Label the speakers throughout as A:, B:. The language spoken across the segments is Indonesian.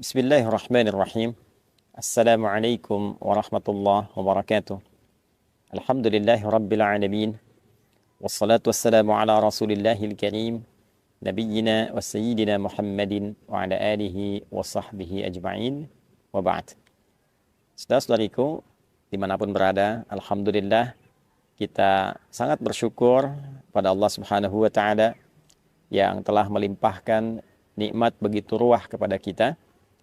A: Bismillahirrahmanirrahim. Assalamualaikum warahmatullahi wabarakatuh. Alhamdulillahi rabbil alamin. Wassalatu wassalamu ala rasulillahil karim. Nabiyyina wa sayyidina Muhammadin wa ala alihi wa sahbihi ajma'in. Wa ba'd. Saudara-saudariku, dimanapun berada, alhamdulillah kita sangat bersyukur pada Allah Subhanahu wa Ta'ala yang telah melimpahkan nikmat begitu ruah kepada kita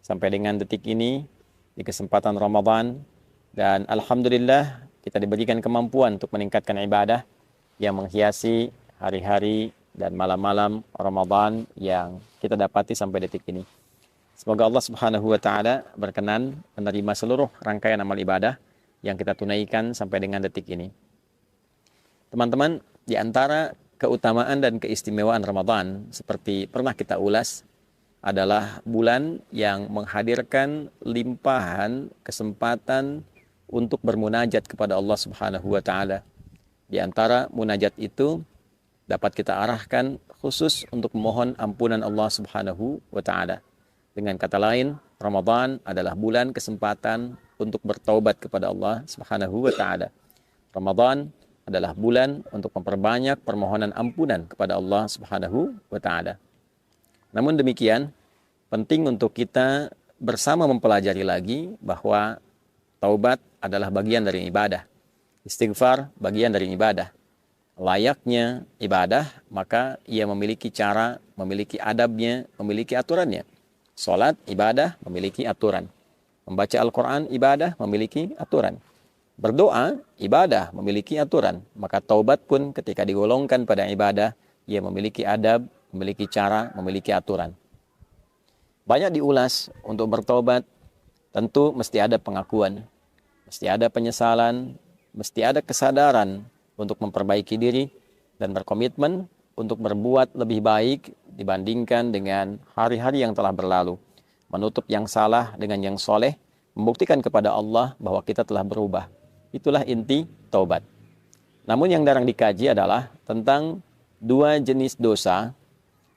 A: sampai dengan detik ini di kesempatan Ramadan, dan alhamdulillah kita diberikan kemampuan untuk meningkatkan ibadah yang menghiasi hari-hari dan malam-malam Ramadan yang kita dapati sampai detik ini. Semoga Allah Subhanahu wa Ta'ala berkenan menerima seluruh rangkaian amal ibadah yang kita tunaikan sampai dengan detik ini. Teman-teman, di antara keutamaan dan keistimewaan Ramadan seperti pernah kita ulas adalah bulan yang menghadirkan limpahan kesempatan untuk bermunajat kepada Allah Subhanahu wa Ta'ala. Di antara munajat itu dapat kita arahkan khusus untuk memohon ampunan Allah Subhanahu wa Ta'ala. Dengan kata lain, Ramadan adalah bulan kesempatan untuk bertaubat kepada Allah Subhanahu wa Ta'ala. Ramadan adalah bulan untuk memperbanyak permohonan ampunan kepada Allah Subhanahu wa Ta'ala. Namun demikian, penting untuk kita bersama mempelajari lagi bahwa taubat adalah bagian dari ibadah. Istighfar bagian dari ibadah. Layaknya ibadah, maka ia memiliki cara, memiliki adabnya, memiliki aturannya. Salat, ibadah, memiliki aturan. Membaca Al-Quran, ibadah, memiliki aturan. Berdoa, ibadah, memiliki aturan. Maka taubat pun ketika digolongkan pada ibadah, ia memiliki adab, memiliki cara, memiliki aturan. Banyak diulas untuk bertobat, tentu mesti ada pengakuan, mesti ada penyesalan, mesti ada kesadaran untuk memperbaiki diri dan berkomitmen untuk berbuat lebih baik dibandingkan dengan hari-hari yang telah berlalu. Menutup yang salah dengan yang soleh, membuktikan kepada Allah bahwa kita telah berubah. Itulah inti taubat. Namun yang jarang dikaji adalah tentang dua jenis dosa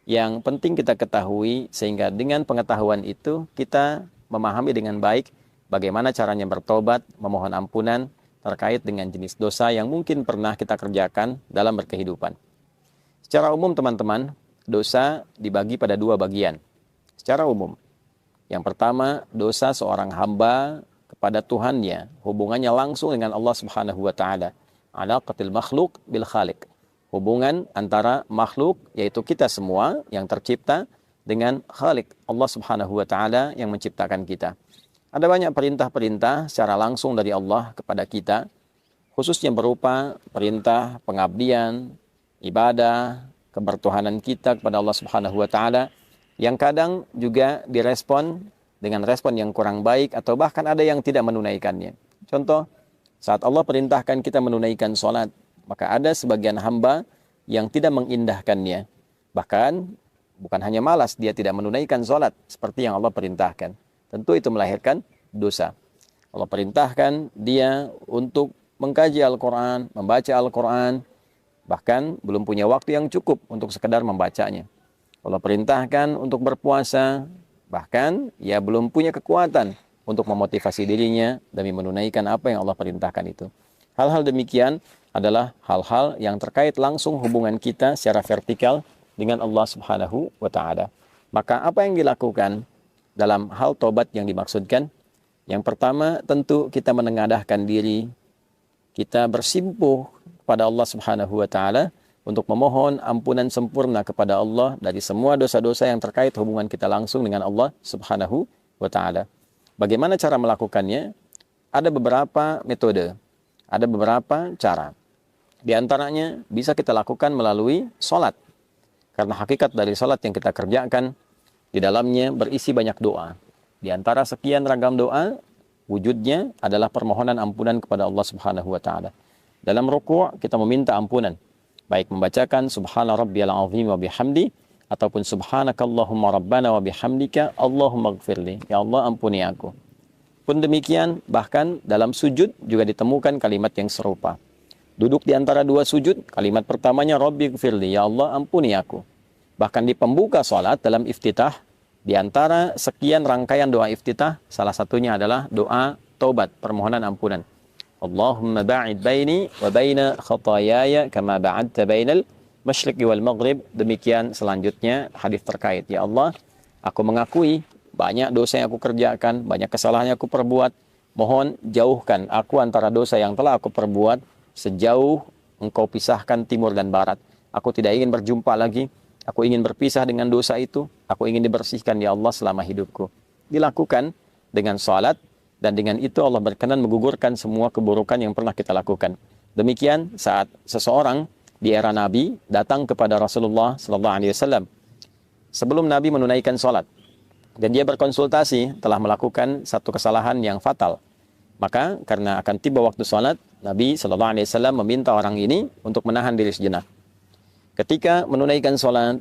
A: yang penting kita ketahui, sehingga dengan pengetahuan itu kita memahami dengan baik bagaimana caranya bertobat, memohon ampunan terkait dengan jenis dosa yang mungkin pernah kita kerjakan dalam berkehidupan. Secara umum teman-teman, dosa dibagi pada dua bagian. Secara umum, yang pertama dosa seorang hamba kepada Tuhannya, hubungannya langsung dengan Allah Subhanahu wa Ta'ala. Alaqatil makhluk bil khaliq. Hubungan antara makhluk, yaitu kita semua yang tercipta, dengan Khalik, Allah Subhanahu wa Ta'ala yang menciptakan kita. Ada banyak perintah-perintah secara langsung dari Allah kepada kita, khususnya berupa perintah pengabdian, ibadah, kebertuhanan kita kepada Allah Subhanahu wa Ta'ala, yang kadang juga direspon dengan respon yang kurang baik, atau bahkan ada yang tidak menunaikannya. Contoh, saat Allah perintahkan kita menunaikan sholat, maka ada sebagian hamba yang tidak mengindahkannya. Bahkan bukan hanya malas, dia tidak menunaikan sholat seperti yang Allah perintahkan. Tentu itu melahirkan dosa. Allah perintahkan dia untuk mengkaji Al-Quran, membaca Al-Quran, bahkan belum punya waktu yang cukup untuk sekedar membacanya. Allah perintahkan untuk berpuasa, bahkan ia belum punya kekuatan untuk memotivasi dirinya demi menunaikan apa yang Allah perintahkan itu. Hal-hal demikian adalah hal-hal yang terkait langsung hubungan kita secara vertikal dengan Allah Subhanahu wa Ta'ala. Maka apa yang dilakukan dalam hal tobat yang dimaksudkan? Yang pertama, tentu kita menengadahkan diri, kita bersimpuh kepada Allah Subhanahu wa Ta'ala untuk memohon ampunan sempurna kepada Allah dari semua dosa-dosa yang terkait hubungan kita langsung dengan Allah Subhanahu wa Ta'ala. Bagaimana cara melakukannya? Ada beberapa metode, ada beberapa cara. Di antaranya bisa kita lakukan melalui sholat. Karena hakikat dari sholat yang kita kerjakan, di dalamnya berisi banyak doa. Di antara sekian ragam doa, wujudnya adalah permohonan ampunan kepada Allah Subhanahu wa Ta'ala. Dalam ruku' kita meminta ampunan, baik membacakan Subhana Rabbiyal Azim wa bihamdi, ataupun Subhanakallahumma Rabbana wa bihamdika Allahumma gfirli. Ya Allah, ampuni aku. Pun demikian, bahkan dalam sujud juga ditemukan kalimat yang serupa. Duduk di antara dua sujud, kalimat pertamanya Rabbi gfirli, ya Allah ampuni aku. Bahkan di pembuka salat dalam iftitah, Di antara sekian rangkaian doa iftitah, salah satunya adalah doa taubat, permohonan ampunan. Allahumma ba'id baini wa baina khataayaya kama ba'adta bainal masyriqi wal maghrib. Demikian selanjutnya hadis terkait. Ya Allah, aku mengakui banyak dosa yang aku kerjakan, banyak kesalahan yang aku perbuat. Mohon jauhkan aku antara dosa yang telah aku perbuat sejauh Engkau pisahkan timur dan barat. Aku tidak ingin berjumpa lagi. Aku ingin berpisah dengan dosa itu. Aku ingin dibersihkan ya Allah selama hidupku. Dilakukan dengan salat, dan dengan itu Allah berkenan menggugurkan semua keburukan yang pernah kita lakukan. Demikian saat seseorang di era Nabi datang kepada Rasulullah SAW sebelum Nabi menunaikan salat, dan dia berkonsultasi telah melakukan satu kesalahan yang fatal. Maka karena akan tiba waktu salat, Nabi SAW meminta orang ini untuk menahan diri sejenak. Ketika menunaikan salat,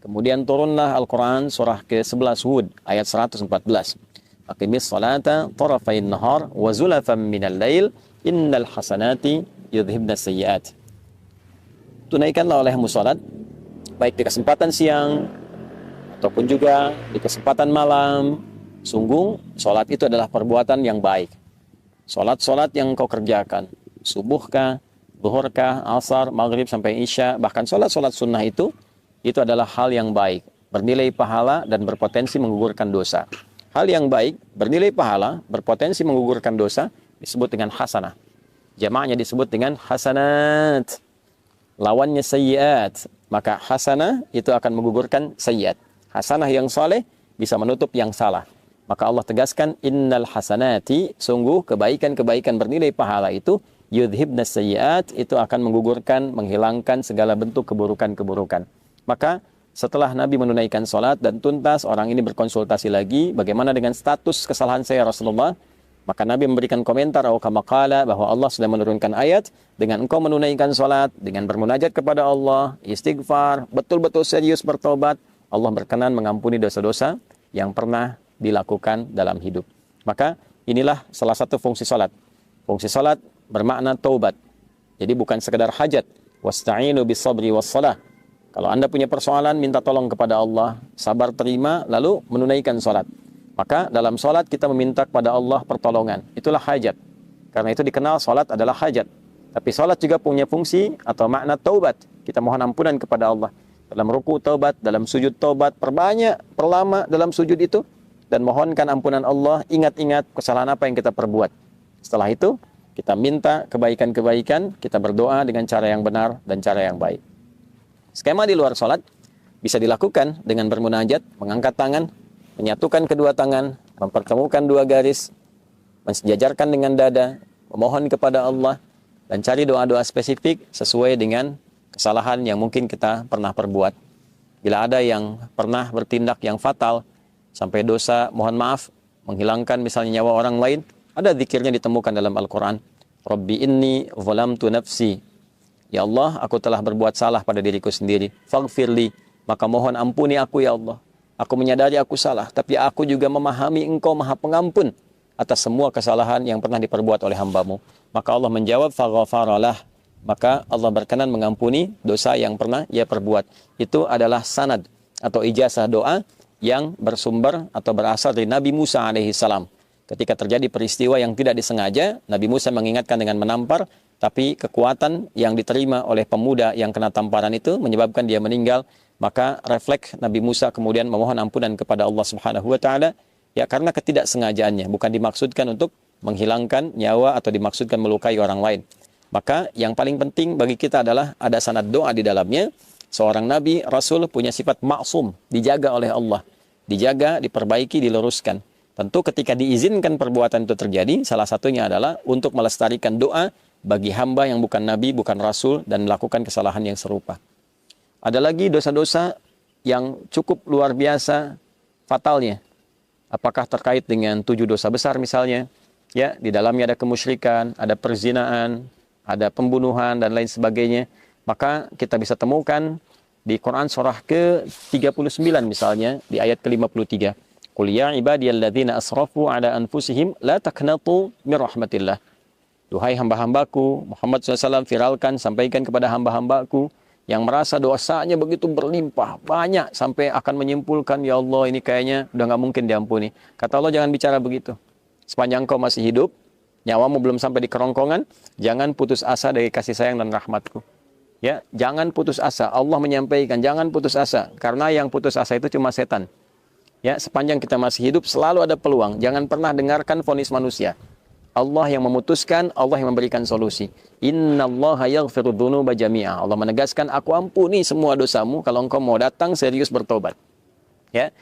A: kemudian turunlah Al-Quran surah ke-11 Hud ayat 114. Aqimis salata tarafain nahar wa zulafan minal lail innal hasanati yudhibna sayyiat. Tunaikanlah olehmu salat baik di kesempatan siang ataupun juga di kesempatan malam. Sungguh salat itu adalah perbuatan yang baik. Salat-salat yang kau kerjakan, subuhkah, zuhurkah, asar, maghrib sampai isya, bahkan salat-salat sunnah itu adalah hal yang baik, bernilai pahala dan berpotensi menggugurkan dosa. Hal yang baik, bernilai pahala, berpotensi menggugurkan dosa, disebut dengan hasanah. Jamaknya disebut dengan hasanat. Lawannya sayyiat. Maka hasanah itu akan menggugurkan sayyiat. Hasanah yang saleh bisa menutup yang salah. Maka Allah tegaskan, innal hasanati, sungguh kebaikan-kebaikan bernilai pahala itu, yudhibna sayyiat, itu akan menggugurkan, menghilangkan segala bentuk keburukan-keburukan. Maka setelah Nabi menunaikan salat dan tuntas, orang ini berkonsultasi lagi, bagaimana dengan status kesalahan saya Rasulullah? Maka Nabi memberikan komentar kama qala, bahwa Allah sudah menurunkan ayat, dengan engkau menunaikan salat, dengan bermunajat kepada Allah, istighfar, betul-betul serius bertobat, Allah berkenan mengampuni dosa-dosa yang pernah dilakukan dalam hidup. Maka inilah salah satu fungsi salat. Fungsi salat bermakna taubat. Jadi bukan sekedar hajat. Wasta'inu bis sabri was salah. Kalau Anda punya persoalan, minta tolong kepada Allah, sabar terima, lalu menunaikan salat. Maka dalam salat kita meminta kepada Allah pertolongan. Itulah hajat. Karena itu dikenal salat adalah hajat. Tapi salat juga punya fungsi atau makna taubat. Kita mohon ampunan kepada Allah. Dalam ruku taubat, dalam sujud taubat, perbanyak, perlama dalam sujud itu, dan mohonkan ampunan Allah, ingat-ingat kesalahan apa yang kita perbuat. Setelah itu, kita minta kebaikan-kebaikan, kita berdoa dengan cara yang benar dan cara yang baik. Skema di luar sholat bisa dilakukan dengan bermunajat, mengangkat tangan, menyatukan kedua tangan, mempertemukan dua garis, mensejajarkan dengan dada, memohon kepada Allah, dan cari doa-doa spesifik sesuai dengan kesalahan yang mungkin kita pernah perbuat. Bila ada yang pernah bertindak yang fatal, sampai dosa, mohon maaf, menghilangkan misalnya nyawa orang lain, ada zikirnya ditemukan dalam Al-Quran. Rabbi inni zalamtu nafsi. Ya Allah, aku telah berbuat salah pada diriku sendiri. Faghfirli, maka mohon ampuni aku ya Allah. Aku menyadari aku salah, tapi aku juga memahami Engkau Maha Pengampun atas semua kesalahan yang pernah diperbuat oleh hamba-Mu. Maka Allah menjawab, faghfaralah. Maka Allah berkenan mengampuni dosa yang pernah ia perbuat. Itu adalah sanad atau ijazah doa yang bersumber atau berasal dari Nabi Musa alaihissalam. Ketika terjadi peristiwa yang tidak disengaja, Nabi Musa mengingatkan dengan menampar, tapi kekuatan yang diterima oleh pemuda yang kena tamparan itu menyebabkan dia meninggal. Maka refleks Nabi Musa kemudian memohon ampunan kepada Allah Subhanahu wa taala, ya karena ketidaksengajaannya, bukan dimaksudkan untuk menghilangkan nyawa atau dimaksudkan melukai orang lain. Maka yang paling penting bagi kita adalah ada sanad doa di dalamnya. Seorang Nabi, Rasul punya sifat maksum, dijaga oleh Allah. Dijaga, diperbaiki, diluruskan. Tentu ketika diizinkan perbuatan itu terjadi, salah satunya adalah untuk melestarikan doa bagi hamba yang bukan Nabi, bukan Rasul, dan melakukan kesalahan yang serupa. Ada lagi dosa-dosa yang cukup luar biasa fatalnya. Apakah terkait dengan 7 dosa besar misalnya? Ya, di dalamnya ada kemusyrikan, ada perzinaan, ada pembunuhan, dan lain sebagainya. Maka kita bisa temukan di Quran surah ke-39 misalnya, di ayat ke-53. Qul ya ibadiyalladzina asrafu ala anfusihim la taqnatu min rahmatillah. Duhai hamba-hambaku, Muhammad SAW viralkan, sampaikan kepada hamba-hambaku yang merasa dosanya begitu berlimpah, banyak, sampai akan menyimpulkan, ya Allah ini kayaknya udah nggak mungkin diampuni. Kata Allah, jangan bicara begitu. Sepanjang kau masih hidup, nyawamu belum sampai di kerongkongan, jangan putus asa dari kasih sayang dan rahmatku. Ya, jangan putus asa. Allah menyampaikan, jangan putus asa. Karena yang putus asa itu cuma setan. Ya, sepanjang kita masih hidup, selalu ada peluang. Jangan pernah dengarkan vonis manusia. Allah yang memutuskan, Allah yang memberikan solusi. Innallaha yaghfiru dzunuba jami'a. Allah menegaskan, aku ampuni semua dosamu kalau engkau mau datang serius bertobat. Ya.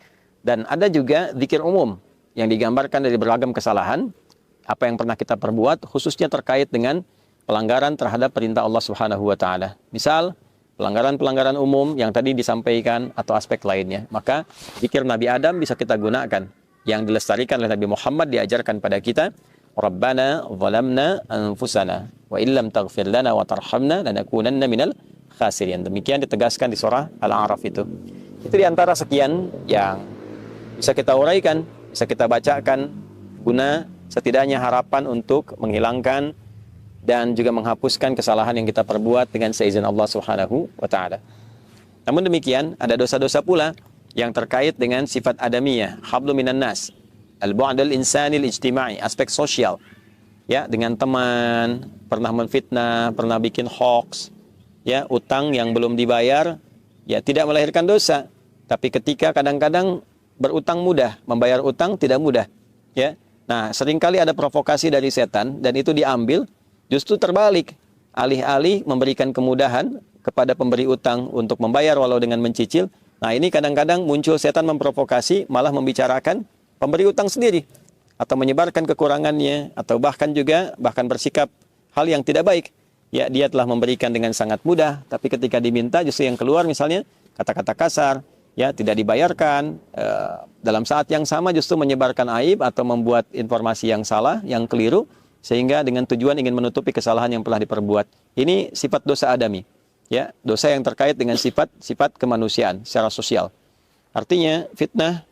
A: Dan ada juga zikir umum yang digambarkan dari beragam kesalahan apa yang pernah kita perbuat, khususnya terkait dengan pelanggaran terhadap perintah Allah Subhanahu wa taala. Misal pelanggaran-pelanggaran umum yang tadi disampaikan atau aspek lainnya. Maka zikir Nabi Adam bisa kita gunakan, yang dilestarikan oleh Nabi Muhammad, diajarkan pada kita. Rabbana zalamna anfusana wa illam taghfir lana wa tarhamna lanakunanna minal khasirin. Demikian ditegaskan di surah Al-A'raf itu. Itu diantara sekian yang bisa kita uraikan, bisa kita bacakan guna setidaknya harapan untuk menghilangkan dan juga menghapuskan kesalahan yang kita perbuat dengan seizin Allah Subhanahu wa taala. Namun demikian, ada dosa-dosa pula yang terkait dengan sifat adamiyah, hablu minan nas. Al-bu'dal insanil ijtima'i, aspek sosial. Ya, dengan teman, pernah menfitnah, pernah bikin hoax, ya, utang yang belum dibayar, ya tidak melahirkan dosa. Tapi ketika kadang-kadang berutang mudah, membayar utang tidak mudah, ya. Nah, seringkali ada provokasi dari setan dan itu diambil, justru terbalik. Alih-alih memberikan kemudahan kepada pemberi utang untuk membayar walau dengan mencicil. Nah, ini kadang-kadang muncul setan memprovokasi, malah membicarakan pemberi utang sendiri, atau menyebarkan kekurangannya, atau bahkan bersikap hal yang tidak baik. Ya, dia telah memberikan dengan sangat mudah, tapi ketika diminta justru yang keluar misalnya kata-kata kasar, ya, tidak dibayarkan. Dalam saat yang sama justru menyebarkan aib atau membuat informasi yang salah, yang keliru, sehingga dengan tujuan ingin menutupi kesalahan yang pernah diperbuat. Ini sifat dosa adami, ya, dosa yang terkait dengan sifat kemanusiaan secara sosial. Artinya fitnah,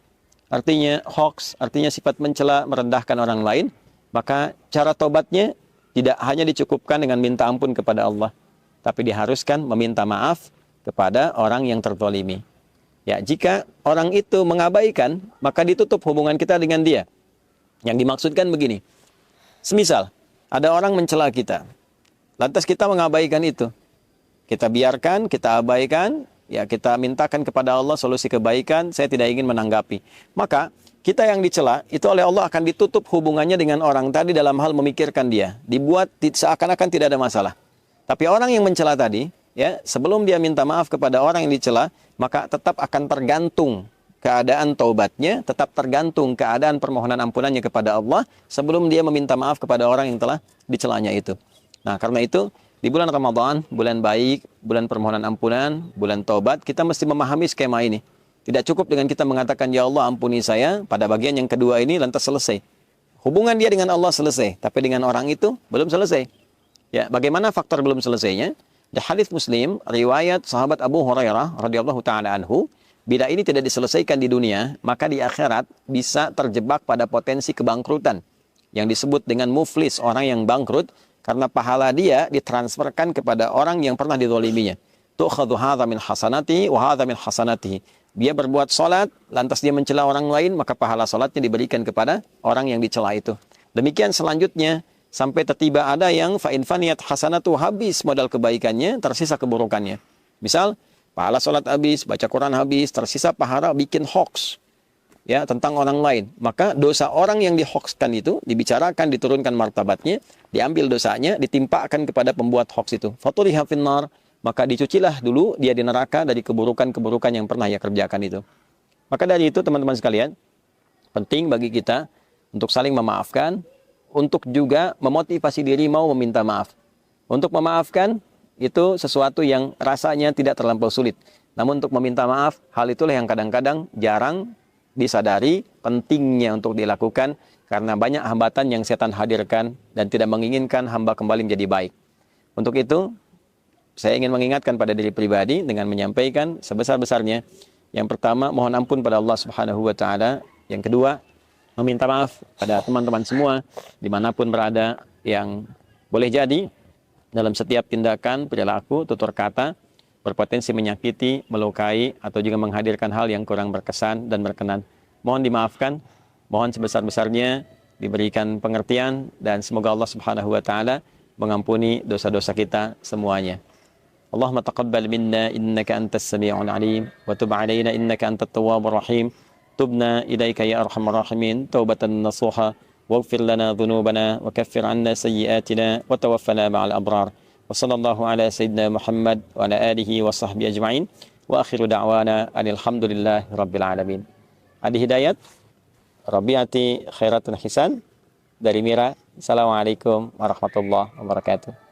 A: artinya hoax, artinya sifat mencela, merendahkan orang lain. Maka cara tobatnya tidak hanya dicukupkan dengan minta ampun kepada Allah, tapi diharuskan meminta maaf kepada orang yang terzalimi. Ya, jika orang itu mengabaikan, maka ditutup hubungan kita dengan dia. Yang dimaksudkan begini, semisal ada orang mencela kita, lantas kita mengabaikan itu, kita biarkan, kita abaikan, ya, kita mintakan kepada Allah solusi kebaikan, saya tidak ingin menanggapi. Maka kita yang dicela itu oleh Allah akan ditutup hubungannya dengan orang tadi dalam hal memikirkan dia, dibuat seakan-akan tidak ada masalah. Tapi orang yang mencela tadi, ya, sebelum dia minta maaf kepada orang yang dicela, maka tetap akan tergantung keadaan taubatnya, tetap tergantung keadaan permohonan ampunannya kepada Allah sebelum dia meminta maaf kepada orang yang telah dicelanya itu. Nah, karena itu di bulan Ramadan, bulan baik, bulan permohonan ampunan, bulan taubat, kita mesti memahami skema ini. Tidak cukup dengan kita mengatakan, ya Allah ampuni saya, pada bagian yang kedua ini lantas selesai. Hubungan dia dengan Allah selesai, tapi dengan orang itu belum selesai. Ya, bagaimana faktor belum selesainya? Di hadis Muslim, riwayat sahabat Abu Hurairah radhiyallahu taala anhu, bila ini tidak diselesaikan di dunia, maka di akhirat bisa terjebak pada potensi kebangkrutan yang disebut dengan muflis, orang yang bangkrut, karena pahala dia ditransferkan kepada orang yang pernah dizaliminya. Tu'khadhu hadza min hasanatihi wa hadza min hasanatihi. Dia berbuat salat, lantas dia mencela orang lain, maka pahala salatnya diberikan kepada orang yang dicela itu. Demikian selanjutnya, sampai tiba ada yang fa in faniyat hasanatu, habis modal kebaikannya, tersisa keburukannya. Misal, pahala salat habis, baca Quran habis, tersisa pahala bikin hoax, ya, tentang orang lain. Maka dosa orang yang dihoaxkan itu dibicarakan, diturunkan martabatnya, diambil dosanya, ditimpakan kepada pembuat hoax itu. Faturiha finnar, maka dicucilah dulu dia di neraka dari keburukan-keburukan yang pernah ia kerjakan itu. Maka dari itu teman-teman sekalian, penting bagi kita untuk saling memaafkan, untuk juga memotivasi diri mau meminta maaf. Untuk memaafkan itu sesuatu yang rasanya tidak terlampau sulit. Namun untuk meminta maaf, hal itulah yang kadang-kadang jarang disadari pentingnya untuk dilakukan, karena banyak hambatan yang setan hadirkan dan tidak menginginkan hamba kembali menjadi baik. Untuk itu, saya ingin mengingatkan pada diri pribadi dengan menyampaikan sebesar-besarnya. Yang pertama, mohon ampun pada Allah Subhanahu wa taala. Yang kedua, meminta maaf pada teman-teman semua dimanapun berada, yang boleh jadi dalam setiap tindakan, perilaku, tutur kata berpotensi menyakiti, melukai, atau juga menghadirkan hal yang kurang berkesan dan berkenan. Mohon dimaafkan, mohon sebesar-besarnya diberikan pengertian, dan semoga Allah Subhanahu wa taala mengampuni dosa-dosa kita semuanya. Allahumma taqabbal minna innaka antas sami'ul alim wa tub 'alaina innaka antat tawwabur rahim. Tubna ilaika ya arhamar rahimin taubatan nasuha waghfir lana dhunubana wa kaffir 'anna sayyi'atina wa tawaffana ma'al abrar. Wa sallallahu ala sayyidina Muhammad wa ala alihi wa sahbihi ajma'in. Wa akhiru da'wana alhamdulillahi rabbil alamin. Adi Hidayat, Rabiati Khairatul Hisan dari Mira. Assalamualaikum warahmatullahi wabarakatuh.